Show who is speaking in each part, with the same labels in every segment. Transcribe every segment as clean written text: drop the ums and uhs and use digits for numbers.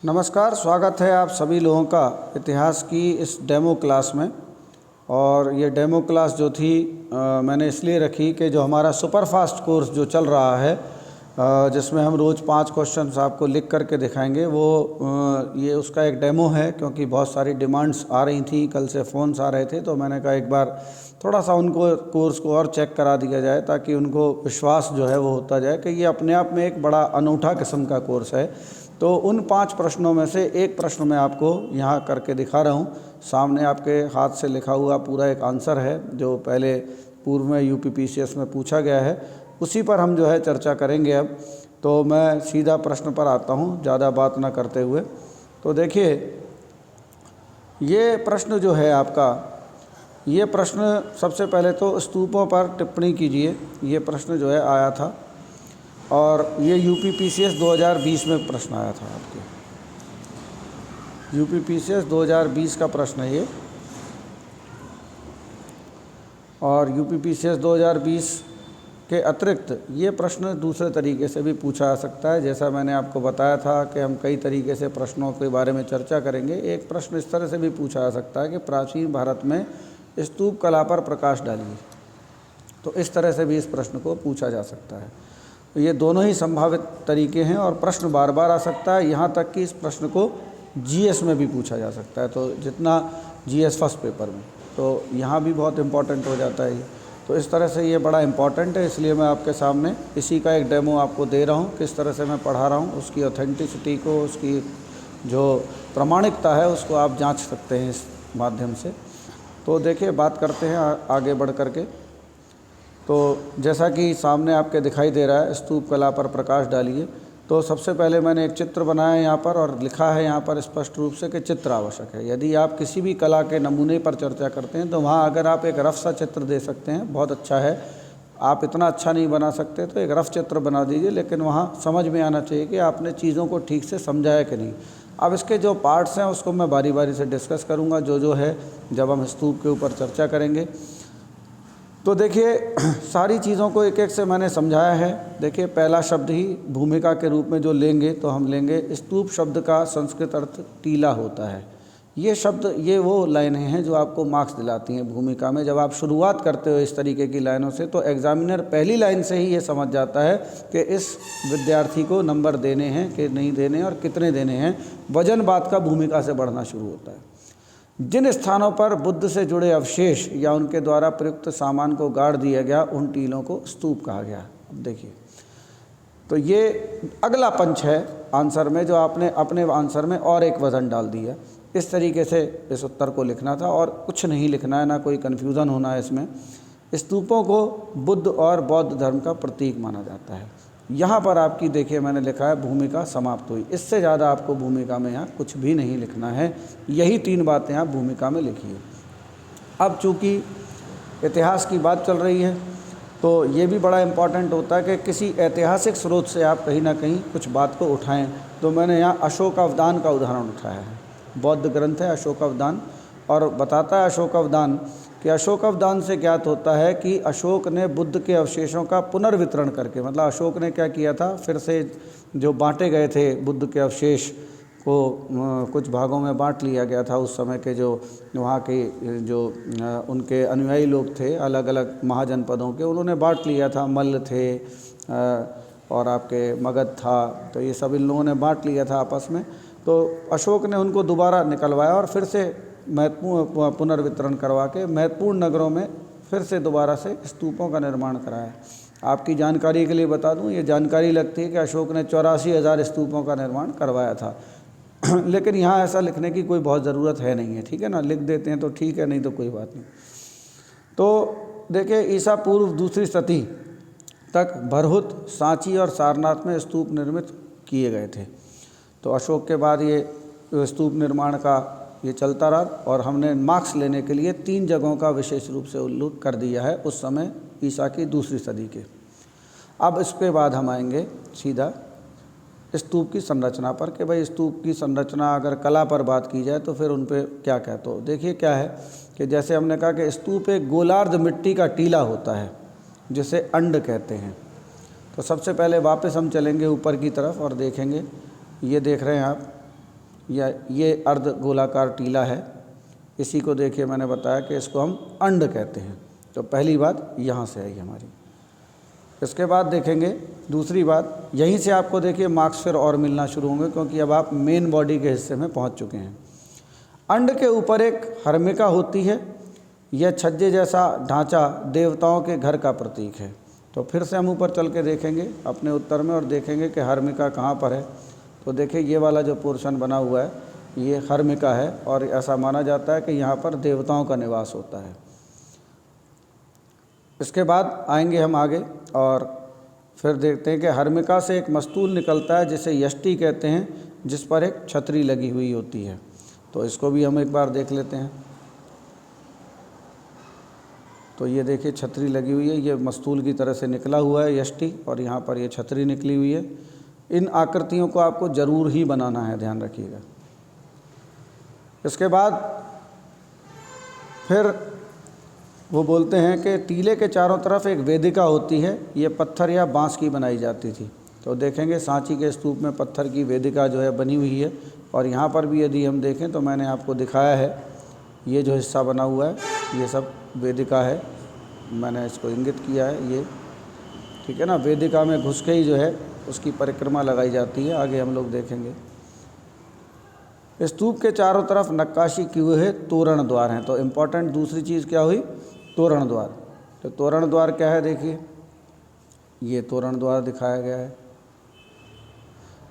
Speaker 1: नमस्कार, स्वागत है आप सभी लोगों का इतिहास की इस डेमो क्लास में। और ये डेमो क्लास जो थी मैंने इसलिए रखी कि जो हमारा सुपर फास्ट कोर्स जो चल रहा है जिसमें हम रोज़ 5 क्वेश्चंस आपको लिख करके दिखाएंगे, वो ये उसका एक डेमो है। क्योंकि बहुत सारी डिमांड्स आ रही थी, कल से फ़ोन्स आ रहे थे, तो मैंने कहा एक बार थोड़ा सा उनको कोर्स को और चेक करा दिया जाए ताकि उनको विश्वास जो है वो होता जाए कि ये अपने आप में एक बड़ा अनूठा किस्म का कोर्स है। तो उन 5 प्रश्नों में से एक प्रश्न मैं आपको यहाँ करके दिखा रहा हूँ। सामने आपके हाथ से लिखा हुआ पूरा एक आंसर है जो पहले पूर्व में यूपीपीसीएस में पूछा गया है, उसी पर हम जो है चर्चा करेंगे। अब तो मैं सीधा प्रश्न पर आता हूँ, ज़्यादा बात ना करते हुए। तो देखिए, ये प्रश्न जो है आपका, ये प्रश्न सबसे पहले तो स्तूपों पर टिप्पणी कीजिए, ये प्रश्न जो है आया था और ये यूपीपीसीएस 2020 में प्रश्न आया था। आपके यूपीपीसीएस 2020 का प्रश्न है ये। और यूपीपीसीएस 2020 के अतिरिक्त ये प्रश्न दूसरे तरीके से भी पूछा जा सकता है। जैसा मैंने आपको बताया था कि हम कई तरीके से प्रश्नों के बारे में चर्चा करेंगे। एक प्रश्न इस तरह से भी पूछा जा सकता है कि प्राचीन भारत में स्तूप कला पर प्रकाश डालिए, तो इस तरह से भी इस प्रश्न को पूछा जा सकता है। तो ये दोनों ही संभावित तरीके हैं और प्रश्न बार बार आ सकता है। यहाँ तक कि इस प्रश्न को जीएस में भी पूछा जा सकता है, तो जितना जीएस फर्स्ट पेपर में, तो यहाँ भी बहुत इम्पॉर्टेंट हो जाता है ये। तो इस तरह से ये बड़ा इम्पॉर्टेंट है, इसलिए मैं आपके सामने इसी का एक डेमो आपको दे रहा हूँ। किस तरह से मैं पढ़ा रहा हूँ, उसकी ऑथेंटिसिटी को, उसकी जो प्रामाणिकता है उसको आप जाँच सकते हैं इस माध्यम से। तो देखिए, बात करते हैं आगे बढ़ करके। तो जैसा कि सामने आपके दिखाई दे रहा है, स्तूप कला पर प्रकाश डालिए। तो सबसे पहले मैंने एक चित्र बनाया है यहाँ पर और लिखा है यहाँ पर स्पष्ट रूप से कि चित्र आवश्यक है। यदि आप किसी भी कला के नमूने पर चर्चा करते हैं तो वहाँ अगर आप एक रफ सा चित्र दे सकते हैं, बहुत अच्छा है। आप इतना अच्छा नहीं बना सकते तो एक रफ चित्र बना दीजिए, लेकिन वहाँ समझ में आना चाहिए कि आपने चीज़ों को ठीक से समझा है कि नहीं। अब इसके जो पार्ट्स हैं उसको मैं बारी बारी से डिस्कस करूँगा, जो है जब हम स्तूप के ऊपर चर्चा करेंगे। तो देखिए, सारी चीज़ों को एक एक से मैंने समझाया है। देखिए, पहला शब्द ही भूमिका के रूप में जो लेंगे तो हम लेंगे स्तूप शब्द का संस्कृत अर्थ टीला होता है। ये शब्द, ये वो लाइनें हैं जो आपको मार्क्स दिलाती हैं भूमिका में। जब आप शुरुआत करते हो इस तरीके की लाइनों से तो एग्जामिनर पहली लाइन से ही ये समझ जाता है कि इस विद्यार्थी को नंबर देने हैं कि नहीं देने और कितने देने हैं। वजन बात का भूमिका से बढ़ना शुरू होता है। जिन स्थानों पर बुद्ध से जुड़े अवशेष या उनके द्वारा प्रयुक्त सामान को गाड़ दिया गया, उन टीलों को स्तूप कहा गया। अब देखिए, तो ये अगला पंच है आंसर में, जो आपने अपने आंसर में और एक वज़न डाल दिया। इस तरीके से इस उत्तर को लिखना था और कुछ नहीं लिखना है, ना कोई कन्फ्यूज़न होना है इसमें। स्तूपों को बुद्ध और बौद्ध धर्म का प्रतीक माना जाता है। यहाँ पर आपकी देखिए मैंने लिखा है भूमिका समाप्त हुई। इससे ज़्यादा आपको भूमिका में यहाँ कुछ भी नहीं लिखना है, यही 3 बातें आप भूमिका में लिखिए। अब चूँकि इतिहास की बात चल रही है तो ये भी बड़ा इम्पॉर्टेंट होता है कि किसी ऐतिहासिक स्रोत से आप कहीं ना कहीं कुछ बात को उठाएं। तो मैंने यहाँ अशोकावदान का उदाहरण उठाया है। बौद्ध ग्रंथ है अशोकावदान, और बताता है अशोकावदान कि अशोकावदान से ज्ञात होता है कि अशोक ने बुद्ध के अवशेषों का पुनर्वितरण करके, मतलब अशोक ने क्या किया था, फिर से जो बांटे गए थे बुद्ध के अवशेष को कुछ भागों में बांट लिया गया था। उस समय के जो वहाँ के जो उनके अनुयायी लोग थे अलग अलग महाजनपदों के, उन्होंने बांट लिया था। मल्ल थे और आपके मगध था, तो ये सब इन लोगों ने बांट लिया था आपस में। तो अशोक ने उनको दोबारा निकलवाया और फिर से महत्वपूर्ण पुनर्वितरण करवा के महत्वपूर्ण नगरों में फिर से दोबारा से स्तूपों का निर्माण कराया। आपकी जानकारी के लिए बता दूं, ये जानकारी लगती है कि अशोक ने 84,000 स्तूपों का निर्माण करवाया था। लेकिन यहाँ ऐसा लिखने की कोई बहुत ज़रूरत है नहीं है, ठीक है ना। लिख देते हैं तो ठीक है, नहीं तो कोई बात नहीं। तो देखिए, ईसा पूर्व 2री शती तक भरहुत, सांची और सारनाथ में स्तूप निर्मित किए गए थे। तो अशोक के बाद ये स्तूप निर्माण का ये चलता रहा और हमने मार्क्स लेने के लिए 3 जगहों का विशेष रूप से उल्लेख कर दिया है उस समय ईसा की 2री सदी के। अब इसके बाद हम आएंगे सीधा स्तूप की संरचना पर कि भाई स्तूप की संरचना अगर कला पर बात की जाए तो फिर उन पे क्या कहते हो। देखिए क्या है कि जैसे हमने कहा कि स्तूप एक गोलार्ध मिट्टी का टीला होता है जिसे अंड कहते हैं। तो सबसे पहले वापस हम चलेंगे ऊपर की तरफ और देखेंगे, ये देख रहे हैं आप या ये अर्ध गोलाकार टीला है, इसी को देखिए मैंने बताया कि इसको हम अंड कहते हैं। तो पहली बात यहाँ से आई हमारी। इसके बाद देखेंगे दूसरी बात, यहीं से आपको देखिए मार्क्स फिर और मिलना शुरू होंगे, क्योंकि अब आप मेन बॉडी के हिस्से में पहुँच चुके हैं। अंड के ऊपर एक हर्मिका होती है। यह छज्जे जैसा ढांचा देवताओं के घर का प्रतीक है। तो फिर से हम ऊपर चल के देखेंगे अपने उत्तर में और देखेंगे कि हर्मिका कहाँ पर है। तो देखिए ये वाला जो पोर्शन बना हुआ है ये हर्मिका है, और ऐसा माना जाता है कि यहाँ पर देवताओं का निवास होता है। इसके बाद आएंगे हम आगे और फिर देखते हैं कि हर्मिका से एक मस्तूल निकलता है जिसे यष्टि कहते हैं, जिस पर एक छतरी लगी हुई होती है। तो इसको भी हम एक बार देख लेते हैं। तो ये देखिए छतरी लगी हुई है, ये मस्तूल की तरह से निकला हुआ है यष्टि, और यहाँ पर ये छतरी निकली हुई है। इन आकृतियों को आपको ज़रूर ही बनाना है, ध्यान रखिएगा। इसके बाद फिर वो बोलते हैं कि टीले के चारों तरफ एक वेदिका होती है, ये पत्थर या बांस की बनाई जाती थी। तो देखेंगे सांची के स्तूप में पत्थर की वेदिका जो है बनी हुई है, और यहाँ पर भी यदि हम देखें तो मैंने आपको दिखाया है ये जो हिस्सा बना हुआ है ये सब वेदिका है, मैंने इसको इंगित किया है ये, ठीक है ना। वेदिका में घुस के ही जो है उसकी परिक्रमा लगाई जाती है, आगे हम लोग देखेंगे। स्तूप के चारों तरफ नक्काशी किए हुए तोरण द्वार हैं। तो इम्पॉर्टेंट दूसरी चीज़ क्या हुई, तोरण द्वार। तो तोरण द्वार क्या है, देखिए ये तोरण द्वार दिखाया गया है।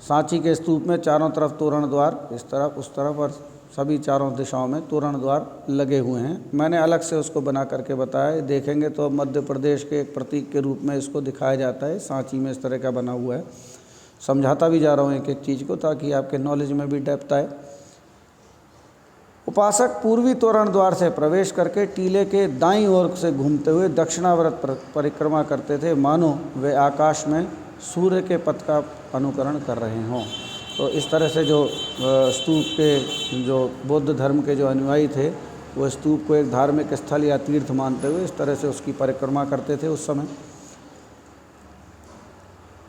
Speaker 1: सांची के स्तूप में चारों तरफ तोरण द्वार, इस तरफ उस तरफ और सभी चारों दिशाओं में तोरण द्वार लगे हुए हैं। मैंने अलग से उसको बना करके बताया, देखेंगे तो मध्य प्रदेश के एक प्रतीक के रूप में इसको दिखाया जाता है। सांची में इस तरह का बना हुआ है। समझाता भी जा रहा हूँ एक एक चीज़ को, ताकि आपके नॉलेज में भी डेप्थ आए। उपासक पूर्वी तोरण द्वार से प्रवेश करके टीले के दाईं ओर से घूमते हुए दक्षिणावर्त परिक्रमा करते थे, मानो वे आकाश में सूर्य के पथ का अनुकरण कर रहे हों। तो इस तरह से जो स्तूप के जो बौद्ध धर्म के जो अनुयायी थे वो स्तूप को एक धार्मिक स्थल या तीर्थ मानते हुए इस तरह से उसकी परिक्रमा करते थे उस समय।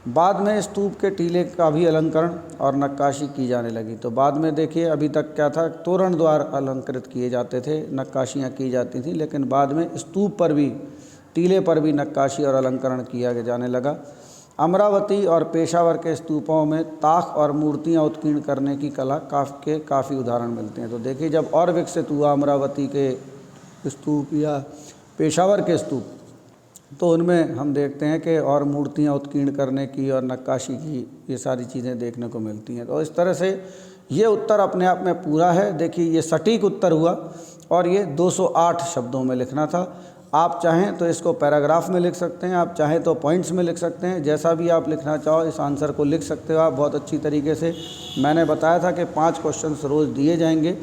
Speaker 1: बाद में स्तूप के टीले का भी अलंकरण और नक्काशी की जाने लगी। तो बाद में देखिए अभी तक क्या था, तोरण द्वार अलंकृत किए जाते थे, नक्काशियाँ की जाती थी, लेकिन बाद में स्तूप पर भी, टीले पर भी नक्काशी और अलंकरण किया जाने लगा। अमरावती और पेशावर के स्तूपों में ताक और मूर्तियाँ उत्कीर्ण करने की कला काफ़ी उदाहरण मिलते हैं। तो देखिए जब और विकसित हुआ अमरावती के स्तूप या पेशावर के स्तूप, तो उनमें हम देखते हैं कि और मूर्तियाँ उत्कीर्ण करने की और नक्काशी की ये सारी चीज़ें देखने को मिलती हैं। तो इस तरह से ये उत्तर अपने आप में पूरा है। देखिए ये सटीक उत्तर हुआ, और ये 208 शब्दों में लिखना था। आप चाहें तो इसको पैराग्राफ में लिख सकते हैं, आप चाहें तो पॉइंट्स में लिख सकते हैं, जैसा भी आप लिखना चाहो इस आंसर को लिख सकते हो आप बहुत अच्छी तरीके से। मैंने बताया था कि 5 क्वेश्चंस रोज़ दिए जाएंगे,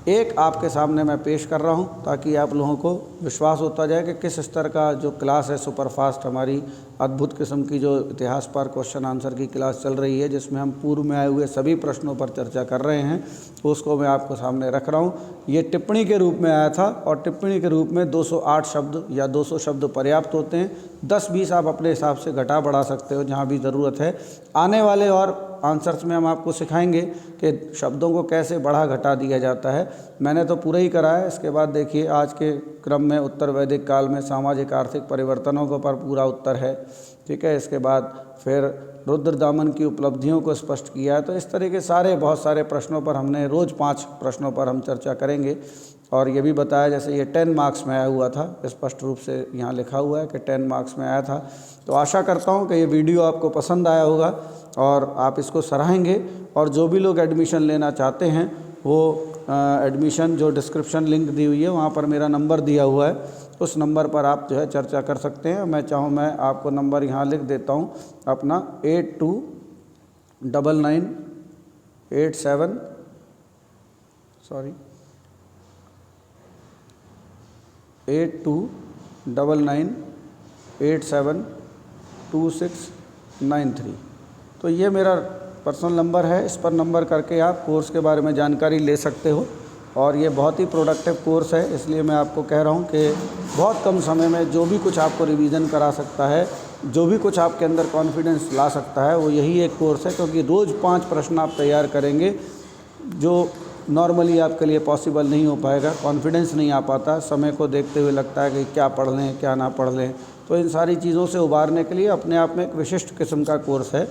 Speaker 1: एक आपके सामने मैं पेश कर रहा हूं, ताकि आप लोगों को विश्वास होता जाए कि किस स्तर का जो क्लास है, सुपरफास्ट हमारी अद्भुत किस्म की जो इतिहास पर क्वेश्चन आंसर की क्लास चल रही है, जिसमें हम पूर्व में आए हुए सभी प्रश्नों पर चर्चा कर रहे हैं, तो उसको मैं आपको सामने रख रहा हूँ। ये टिप्पणी के रूप में आया था, और टिप्पणी के रूप में 208 शब्द या 200 शब्द पर्याप्त होते हैं। 10-20 आप अपने हिसाब से घटा बढ़ा सकते हो जहाँ भी ज़रूरत है। आने वाले और आंसर्स में हम आपको सिखाएंगे कि शब्दों को कैसे बढ़ा घटा दिया जाता है। मैंने तो पूरा ही करा है। इसके बाद देखिए आज के क्रम में उत्तर वैदिक काल में सामाजिक आर्थिक परिवर्तनों को पर पूरा उत्तर है, ठीक है। इसके बाद फिर रुद्रदामन की उपलब्धियों को स्पष्ट किया है। तो इस तरह के सारे बहुत सारे प्रश्नों पर हमने रोज़ 5 प्रश्नों पर हम चर्चा करेंगे। और ये भी बताया जैसे ये 10 मार्क्स में आया हुआ था, स्पष्ट रूप से यहाँ लिखा हुआ है कि 10 मार्क्स में आया था। तो आशा करता हूँ कि ये वीडियो आपको पसंद आया होगा और आप इसको सराहेंगे। और जो भी लोग एडमिशन लेना चाहते हैं वो एडमिशन जो डिस्क्रिप्शन लिंक दी हुई है वहाँ पर मेरा नंबर दिया हुआ है, उस नंबर पर आप जो है चर्चा कर सकते हैं। मैं चाहूँ मैं आपको नंबर यहाँ लिख देता हूँ अपना 8299872693। तो ये मेरा पर्सनल नंबर है, इस पर नंबर करके आप कोर्स के बारे में जानकारी ले सकते हो। और ये बहुत ही प्रोडक्टिव कोर्स है, इसलिए मैं आपको कह रहा हूँ कि बहुत कम समय में जो भी कुछ आपको रिवीजन करा सकता है, जो भी कुछ आपके अंदर कॉन्फिडेंस ला सकता है, वो यही एक कोर्स है। क्योंकि रोज़ 5 प्रश्न आप तैयार करेंगे, जो नॉर्मली आपके लिए पॉसिबल नहीं हो पाएगा, कॉन्फिडेंस नहीं आ पाता, समय को देखते हुए लगता है कि क्या पढ़ लें क्या ना पढ़ लें। तो इन सारी चीज़ों से उबारने के लिए अपने आप में एक विशिष्ट किस्म का कोर्स है।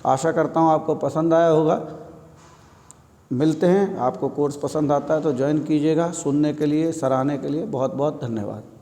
Speaker 1: आशा करता हूँ आपको पसंद आया होगा। मिलते हैं, आपको कोर्स पसंद आता है तो ज्वाइन कीजिएगा। सुनने के लिए, सराहने के लिए बहुत बहुत धन्यवाद।